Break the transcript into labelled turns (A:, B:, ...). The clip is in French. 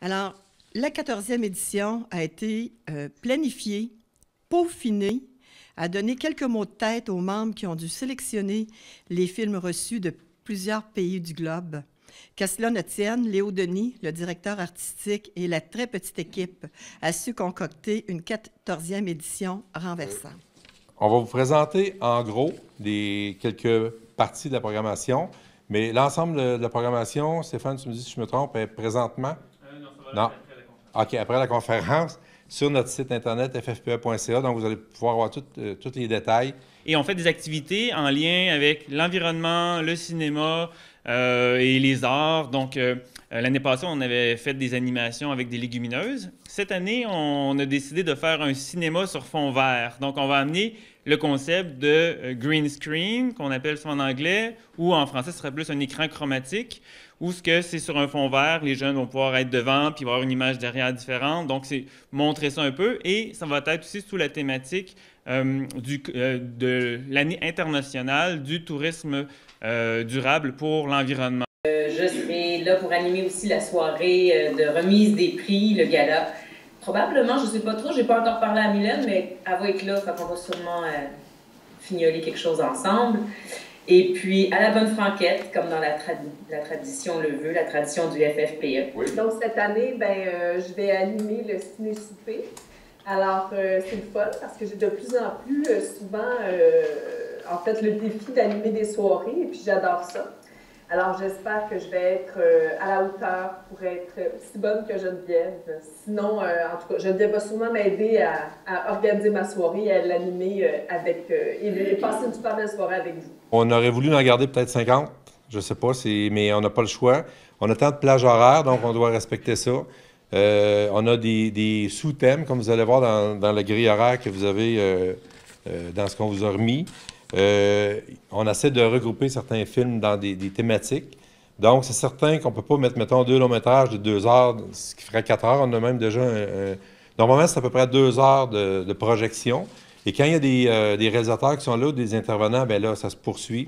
A: Alors, la 14e édition a été planifiée, peaufinée, a donné quelques mots de tête aux membres qui ont dû sélectionner les films reçus de plusieurs pays du globe. Qu'à cela ne tienne, Léo Denis, le directeur artistique, et la très petite équipe a su concocter une 14e édition renversante.
B: On va vous présenter en gros quelques parties de la programmation, mais l'ensemble de la programmation, Stéphane, tu me dis si je me trompe, est présentement?
C: Non, ça va
B: Non.
C: après la conférence.
B: OK, après la conférence, sur notre site internet ffpe.ca, donc vous allez pouvoir voir tous les détails.
C: Et on fait des activités en lien avec l'environnement, le cinéma et les arts. Donc, l'année passée, on avait fait des animations avec des légumineuses. Cette année, on a décidé de faire un cinéma sur fond vert. Donc, on va amener le concept de green screen, qu'on appelle ça en anglais, ou en français, ce serait plus un écran chromatique, où ce que c'est sur un fond vert, les jeunes vont pouvoir être devant, puis avoir une image derrière différente. Donc, c'est montrer ça un peu. Et ça va être aussi sous la thématique de l'année internationale du tourisme durable pour l'environnement.
D: Je serai là pour animer aussi la soirée de remise des prix, le gala. Probablement, je ne sais pas trop, je n'ai pas encore parlé à Mylène, mais elle va être là, fait qu'on va sûrement fignoler quelque chose ensemble. Et puis, à la bonne franquette, comme dans la tradition le veut, la tradition du FFPE.
E: Oui. Donc, cette année, je vais animer le ciné-souper. Alors, c'est le fun parce que j'ai de plus en plus souvent, en fait, le défi d'animer des soirées et puis j'adore ça. Alors, j'espère que je vais être à la hauteur pour être aussi bonne que Geneviève. Sinon, en tout cas, Geneviève va sûrement m'aider à organiser ma soirée et à l'animer et passer une super belle soirée avec vous.
B: On aurait voulu en garder peut-être 50, je ne sais pas, mais on n'a pas le choix. On a tant de plages horaires, donc on doit respecter ça. On a des sous-thèmes, comme vous allez voir dans la grille horaire que vous avez dans ce qu'on vous a remis. On essaie de regrouper certains films dans des thématiques. Donc, c'est certain qu'on ne peut pas mettre, mettons, 2 longs métrages de 2 heures, ce qui ferait 4 heures. On a même déjà normalement, c'est à peu près 2 heures de projection. Et quand il y a des réalisateurs qui sont là, des intervenants, bien là, ça se poursuit.